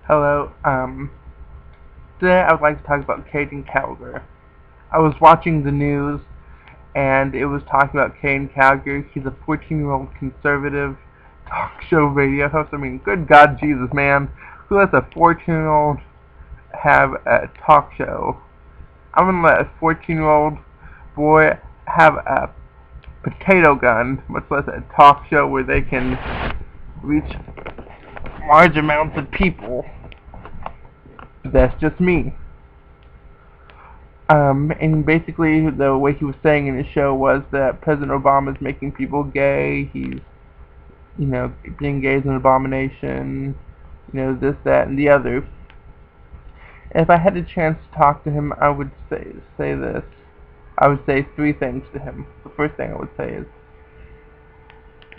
Hello. Today I would like to talk about Caiden Cowger. I was watching the news and it was talking about Caiden Cowger. He's a 14-year-old conservative talk show radio host. I mean, good God, Jesus, man. Who lets a 14-year-old have a talk show? I'm gonna let a 14-year-old boy have a potato gun, much less a talk show where they can reach large amounts of people. That's just me. And basically the way he was saying in his show was that President Obama is making people gay. He's, being gay is an abomination. This, that, and the other. And if I had a chance to talk to him, I would say this. I would say three things to him. The first thing I would say is,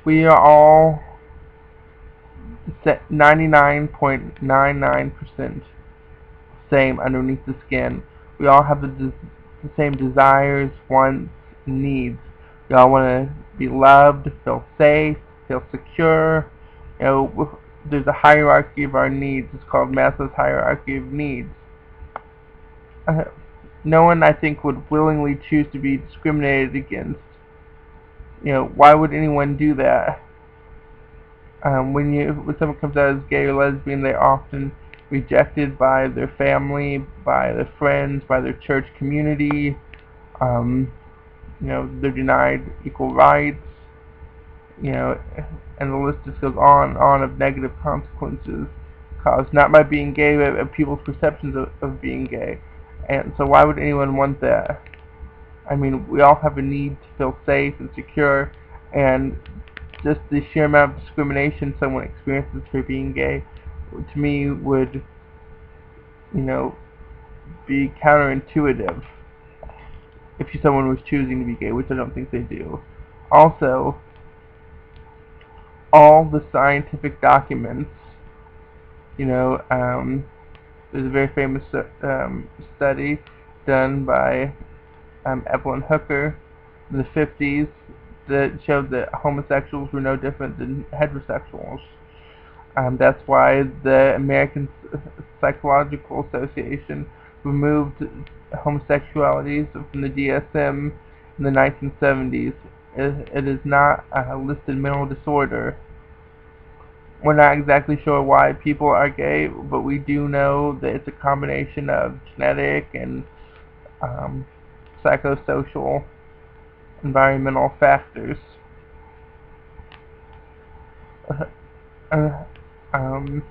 we are all 99.99% same underneath the skin. We all have the same desires, wants, needs. We all want to be loved, feel safe, feel secure. There's a hierarchy of our needs. It's called Maslow's hierarchy of needs. No one, I think, would willingly choose to be discriminated against. Why would anyone do that? When someone comes out as gay or lesbian, they're often rejected by their family, by their friends, by their church community. They're denied equal rights. And the list just goes on and on of negative consequences caused not by being gay, but of people's perceptions of being gay. And so why would anyone want that? I mean, we all have a need to feel safe and secure, and just the sheer amount of discrimination someone experiences for being gay, to me, would, be counterintuitive if someone was choosing to be gay, which I don't think they do. Also, all the scientific documents, there's a very famous study done by Evelyn Hooker in the 50s that showed that homosexuals were no different than heterosexuals. That's why the American Psychological Association removed homosexuality from the DSM in the 1970s. It is not a listed mental disorder. We're not exactly sure why people are gay, but we do know that it's a combination of genetic and psychosocial environmental factors. The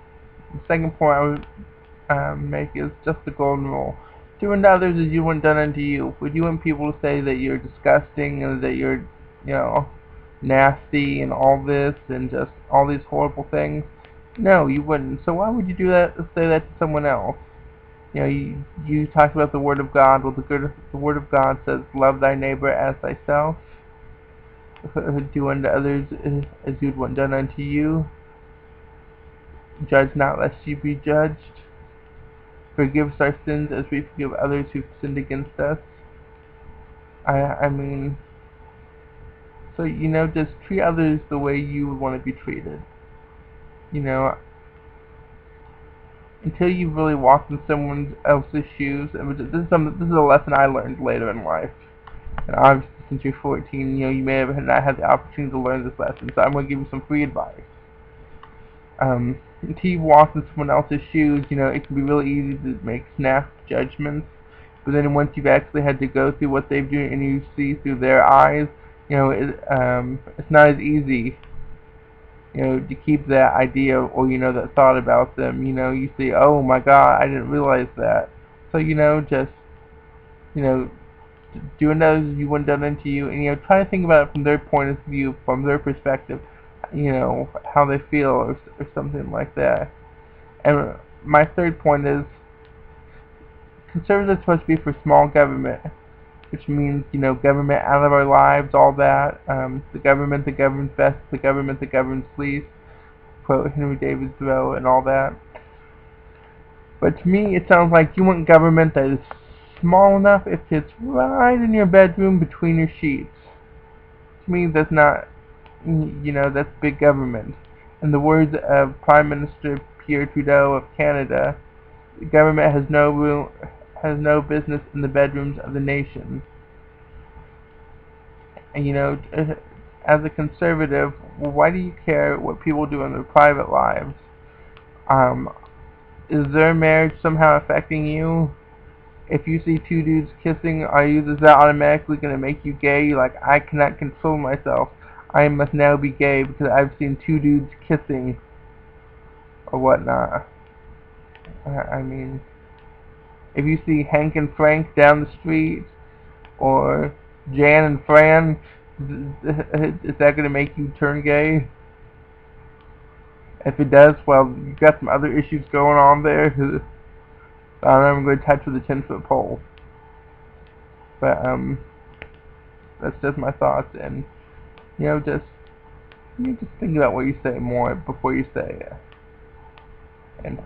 second point I would make is just the golden rule. Do unto others as you want done unto you. Would you want people to say that you're disgusting and that you're, nasty and all this and just all these horrible things? No, you wouldn't. So why would you do that? Say that to someone else? You talked about the Word of God. Well, the Word of God says, "Love thy neighbor as thyself." Do unto others as you'd want done unto you. Judge not, lest ye be judged. Forgive us our sins as we forgive others who've sinned against us. I mean, so, just treat others the way you would want to be treated. Until you've really walked in someone else's shoes, and this is a lesson I learned later in life. And obviously, since you're 14, you may have not had the opportunity to learn this lesson, so I'm going to give you some free advice. Until you walk in someone else's shoes, it can be really easy to make snap judgments. But then once you've actually had to go through what they've done and you see through their eyes, it's not as easy, to keep that idea or, that thought about them. You see, oh my God, I didn't realize that. So, just, doing those you want done unto you, and, try to think about it from their point of view, from their perspective. How they feel or something like that. And my third point is, conservatives are supposed to be for small government, which means, government out of our lives, all that. The government that governs best, the government that governs least, quote Henry David Thoreau and all that. But to me, it sounds like you want government that is small enough it fits right in your bedroom between your sheets. To me, that's not, that's big government. In the words of Prime Minister Pierre Trudeau of Canada, the government has no business in the bedrooms of the nation. And as a conservative, why do you care what people do in their private lives? Um, is their marriage somehow affecting you? If you see two dudes kissing, is that automatically going to make you gay? You're like, I cannot control myself. I must now be gay because I've seen two dudes kissing or whatnot. I mean, if you see Hank and Frank down the street, or Jan and Fran, is that going to make you turn gay? If it does, well, you've got some other issues going on there. I don't know, I'm going to touch with a 10-foot pole. But, that's just my thoughts, and, just think about what you say more before you say it. And